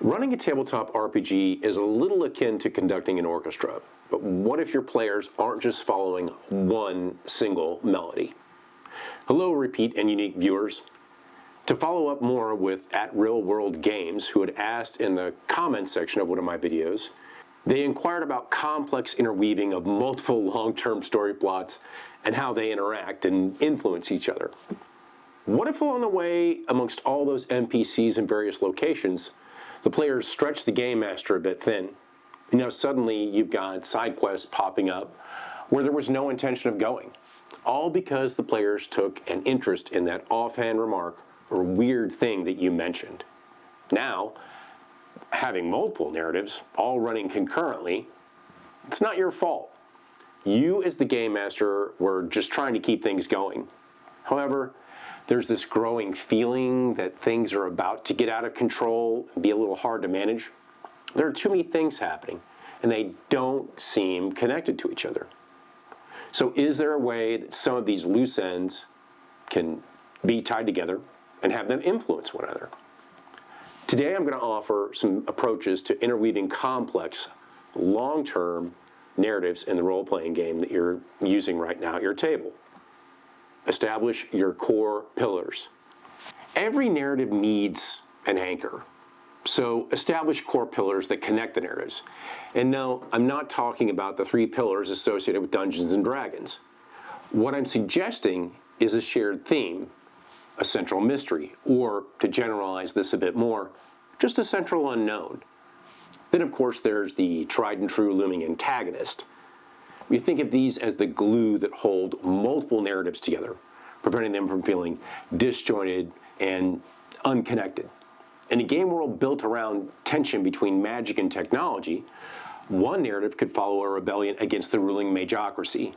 Running a tabletop RPG is a little akin to conducting an orchestra, but what if your players aren't just following one single melody? Hello, repeat and unique viewers. To follow up more with At Real World Games, who had asked in the comments section of one of my videos, they inquired about complex interweaving of multiple long-term story plots and how they interact and influence each other. What if along the way, amongst all those NPCs in various locations, the players stretch the game master a bit thin? You know, suddenly you've got side quests popping up where there was no intention of going, all because the players took an interest in that offhand remark or weird thing that you mentioned. Now, having multiple narratives all running concurrently, it's not your fault. You as the game master were just trying to keep things going. However, there's this growing feeling that things are about to get out of control and be a little hard to manage. There are too many things happening, and they don't seem connected to each other. So is there a way that some of these loose ends can be tied together and have them influence one another? Today I'm going to offer some approaches to interweaving complex, long-term narratives in the role-playing game that you're using right now at your table. Establish your core pillars. Every narrative needs an anchor. So establish core pillars that connect the narratives. And no, I'm not talking about the 3 pillars associated with Dungeons and Dragons. What I'm suggesting is a shared theme, a central mystery, or to generalize this a bit more, just a central unknown. Then of course there's the tried and true looming antagonist. We think of these as the glue that hold multiple narratives together, preventing them from feeling disjointed and unconnected. In a game world built around tension between magic and technology, one narrative could follow a rebellion against the ruling magocracy,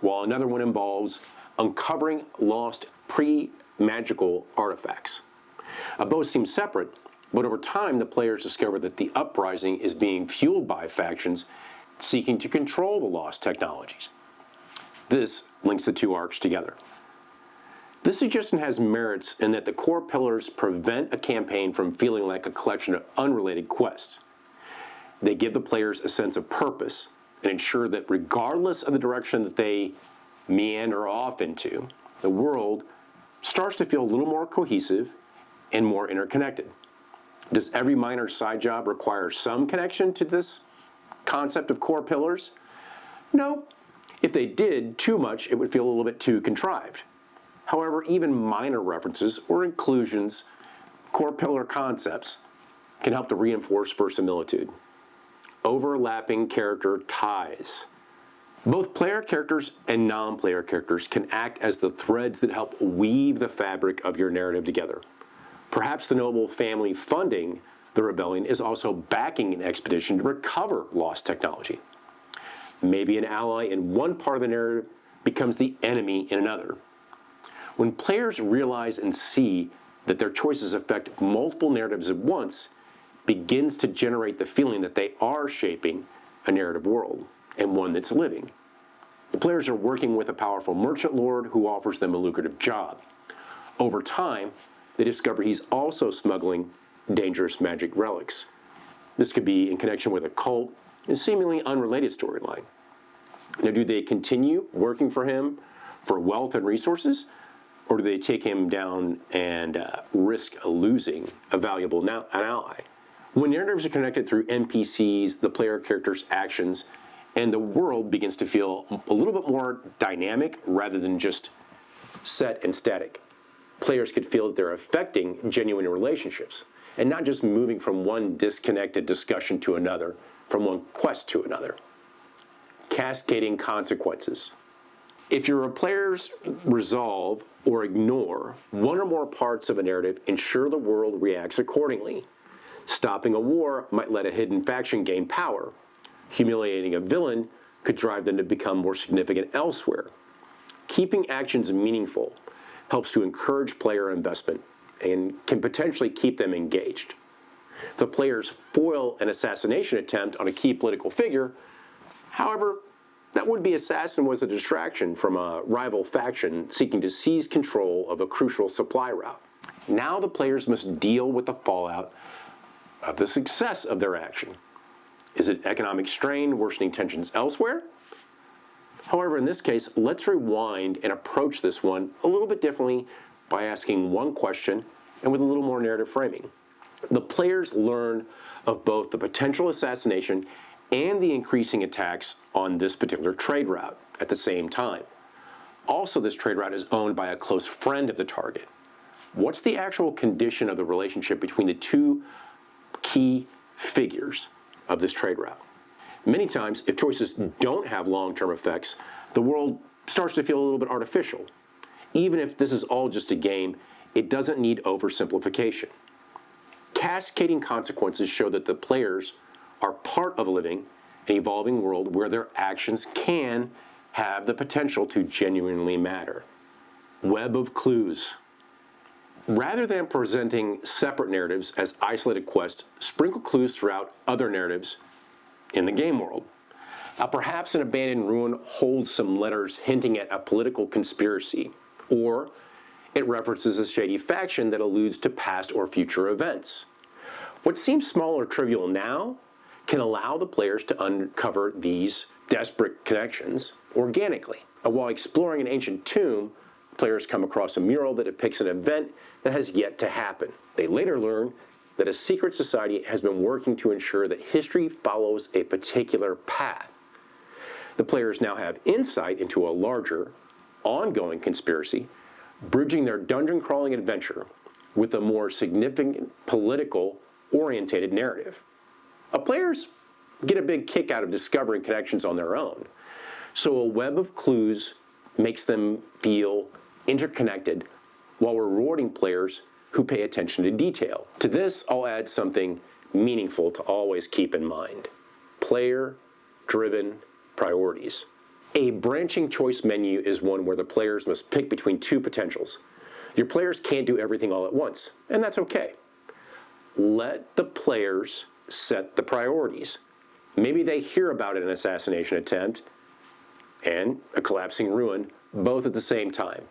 while another one involves uncovering lost pre-magical artifacts. Both seem separate, but over time the players discover that the uprising is being fueled by factions seeking to control the lost technologies. This links the 2 arcs together. This suggestion has merits in that the core pillars prevent a campaign from feeling like a collection of unrelated quests. They give the players a sense of purpose and ensure that regardless of the direction that they meander off into, the world starts to feel a little more cohesive and more interconnected. Does every minor side job require some connection to this concept of core pillars? No. If they did too much, it would feel a little bit too contrived. However, even minor references or inclusions, core pillar concepts, can help to reinforce verisimilitude. Overlapping character ties. Both player characters and non-player characters can act as the threads that help weave the fabric of your narrative together. Perhaps the noble family funding the rebellion is also backing an expedition to recover lost technology. Maybe an ally in one part of the narrative becomes the enemy in another. When players realize and see that their choices affect multiple narratives at once, begins to generate the feeling that they are shaping a narrative world, and one that's living. The players are working with a powerful merchant lord who offers them a lucrative job. Over time, they discover he's also smuggling dangerous magic relics. This could be in connection with a cult and seemingly unrelated storyline. Now, do they continue working for him for wealth and resources, or do they take him down and risk losing a valuable an ally? When narratives are connected through NPCs, the player characters' actions, and the world begins to feel a little bit more dynamic rather than just set and static. Players could feel that they're affecting genuine relationships and not just moving from one disconnected discussion to another, from one quest to another. Cascading consequences. If your players resolve or ignore one or more parts of a narrative, ensure the world reacts accordingly. Stopping a war might let a hidden faction gain power. Humiliating a villain could drive them to become more significant elsewhere. Keeping actions meaningful helps to encourage player investment and can potentially keep them engaged. If the players foil an assassination attempt on a key political figure, however, that would-be assassin was a distraction from a rival faction seeking to seize control of a crucial supply route. Now the players must deal with the fallout of the success of their action? Is it economic strain worsening tensions elsewhere? However, in this case, let's rewind and approach this one a little bit differently by asking one question and with a little more narrative framing. The players learn of both the potential assassination and the increasing attacks on this particular trade route at the same time. Also, this trade route is owned by a close friend of the target. What's the actual condition of the relationship between the two key figures of this trade route? Many times, if choices don't have long-term effects, the world starts to feel a little bit artificial. Even if this is all just a game, it doesn't need oversimplification. Cascading consequences show that the players are part of a living and evolving world where their actions can have the potential to genuinely matter. Web of clues. Rather than presenting separate narratives as isolated quests, sprinkle clues throughout other narratives in the game world. Now, perhaps an abandoned ruin holds some letters hinting at a political conspiracy, or it references a shady faction that alludes to past or future events. What seems small or trivial now can allow the players to uncover these desperate connections organically. While exploring an ancient tomb, players come across a mural that depicts an event that has yet to happen. They later learn that a secret society has been working to ensure that history follows a particular path. The players now have insight into a larger, ongoing conspiracy, bridging their dungeon crawling adventure with a more significant political-orientated narrative. Players get a big kick out of discovering connections on their own, so a web of clues makes them feel interconnected while rewarding players who pay attention to detail. To this, I'll add something meaningful to always keep in mind: player-driven priorities. A branching choice menu is one where the players must pick between two potentials. Your players can't do everything all at once, and that's okay. Let the players set the priorities. Maybe they hear about an assassination attempt and a collapsing ruin, both at the same time.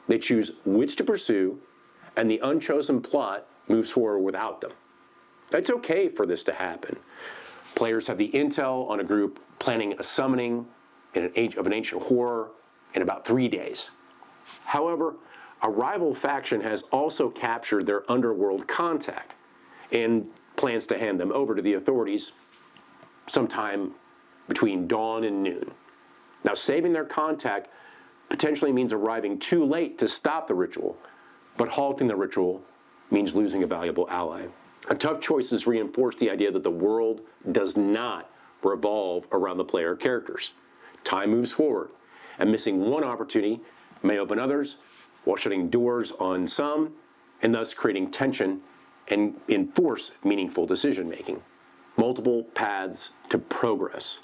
They choose which to pursue, and the unchosen plot moves forward without them. It's okay for this to happen. Players have the intel on a group planning a summoning of an ancient horror in about 3 days. However, a rival faction has also captured their underworld contact and plans to hand them over to the authorities sometime between dawn and noon. Now, saving their contact potentially means arriving too late to stop the ritual, but halting the ritual means losing a valuable ally. Tough choices reinforce the idea that the world does not revolve around the player characters. Time moves forward, and missing one opportunity may open others while shutting doors on some, and thus creating tension and enforce meaningful decision-making. Multiple paths to progress.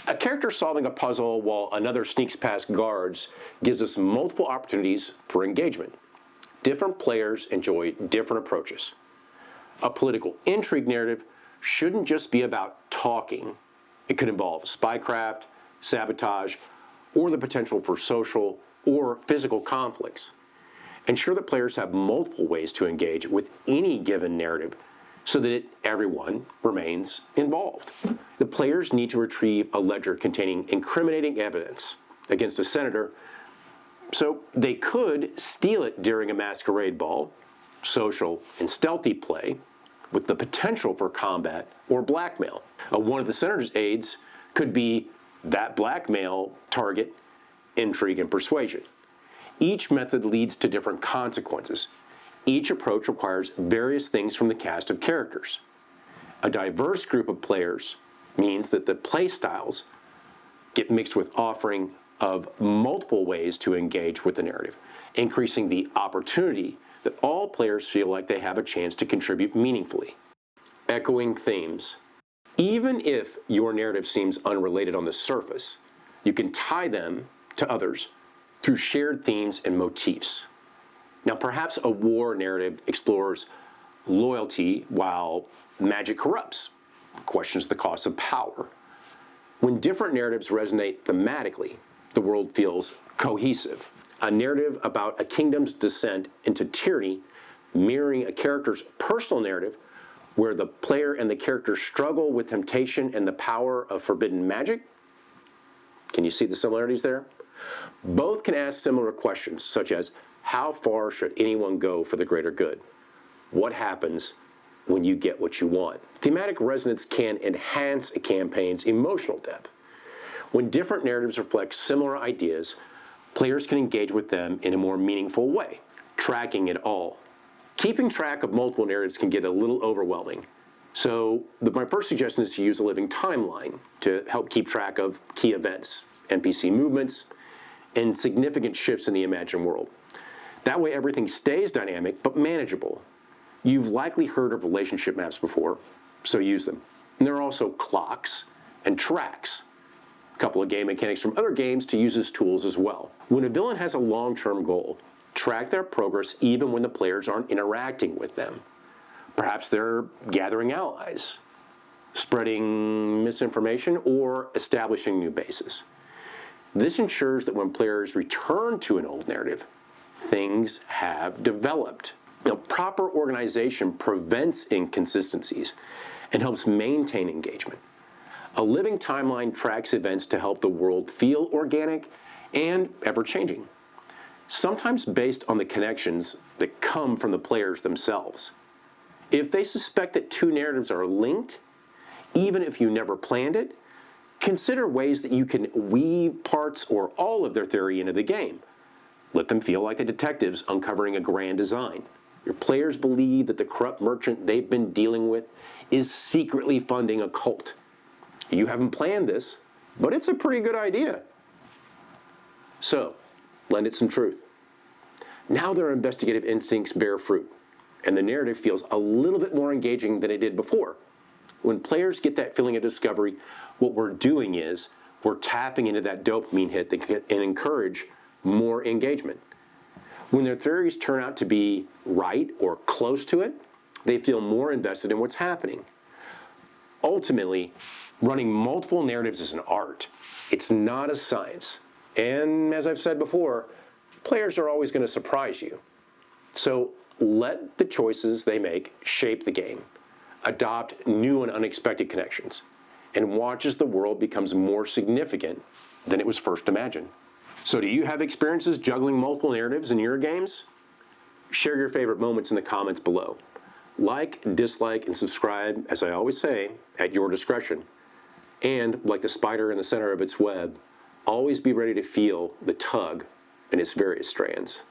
A character solving a puzzle while another sneaks past guards gives us multiple opportunities for engagement. Different players enjoy different approaches. A political intrigue narrative shouldn't just be about talking. It could involve spycraft, sabotage, or the potential for social or physical conflicts. Ensure that players have multiple ways to engage with any given narrative so that everyone remains involved. The players need to retrieve a ledger containing incriminating evidence against a senator, so they could steal it during a masquerade ball, social and stealthy play, with the potential for combat or blackmail. One of the senator's aides could be that blackmail target, intrigue, and persuasion. Each method leads to different consequences. Each approach requires various things from the cast of characters. A diverse group of players means that the play styles get mixed with offering of multiple ways to engage with the narrative, increasing the opportunity that all players feel like they have a chance to contribute meaningfully. Echoing themes. Even if your narrative seems unrelated on the surface, you can tie them to others through shared themes and motifs. Now, perhaps a war narrative explores loyalty while magic corrupts, questions the cost of power. When different narratives resonate thematically, the world feels cohesive. A narrative about a kingdom's descent into tyranny, mirroring a character's personal narrative, where the player and the character struggle with temptation and the power of forbidden magic? Can you see the similarities there? Both can ask similar questions, such as, how far should anyone go for the greater good? What happens when you get what you want? Thematic resonance can enhance a campaign's emotional depth. When different narratives reflect similar ideas, players can engage with them in a more meaningful way, tracking it all. Keeping track of multiple narratives can get a little overwhelming. So my first suggestion is to use a living timeline to help keep track of key events, NPC movements, and significant shifts in the imagined world. That way everything stays dynamic but manageable. You've likely heard of relationship maps before, so use them. And there are also clocks and tracks. A couple of game mechanics from other games to use as tools as well. When a villain has a long-term goal, track their progress even when the players aren't interacting with them. Perhaps they're gathering allies, spreading misinformation, or establishing new bases. This ensures that when players return to an old narrative, things have developed. Now, proper organization prevents inconsistencies and helps maintain engagement. A living timeline tracks events to help the world feel organic and ever-changing, sometimes based on the connections that come from the players themselves. If they suspect that two narratives are linked, even if you never planned it, consider ways that you can weave parts or all of their theory into the game. Let them feel like the detectives uncovering a grand design. Your players believe that the corrupt merchant they've been dealing with is secretly funding a cult. You haven't planned this, but it's a pretty good idea. So, lend it some truth. Now their investigative instincts bear fruit, and the narrative feels a little bit more engaging than it did before. When players get that feeling of discovery, what we're doing is we're tapping into that dopamine hit that can encourage more engagement. When their theories turn out to be right or close to it, they feel more invested in what's happening. Ultimately, running multiple narratives is an art. It's not a science. And as I've said before, players are always going to surprise you. So let the choices they make shape the game. Adopt new and unexpected connections, and watch as the world becomes more significant than it was first imagined. So do you have experiences juggling multiple narratives in your games? Share your favorite moments in the comments below. Like, dislike, and subscribe, as I always say, at your discretion. And, like the spider in the center of its web, always be ready to feel the tug in its various strands.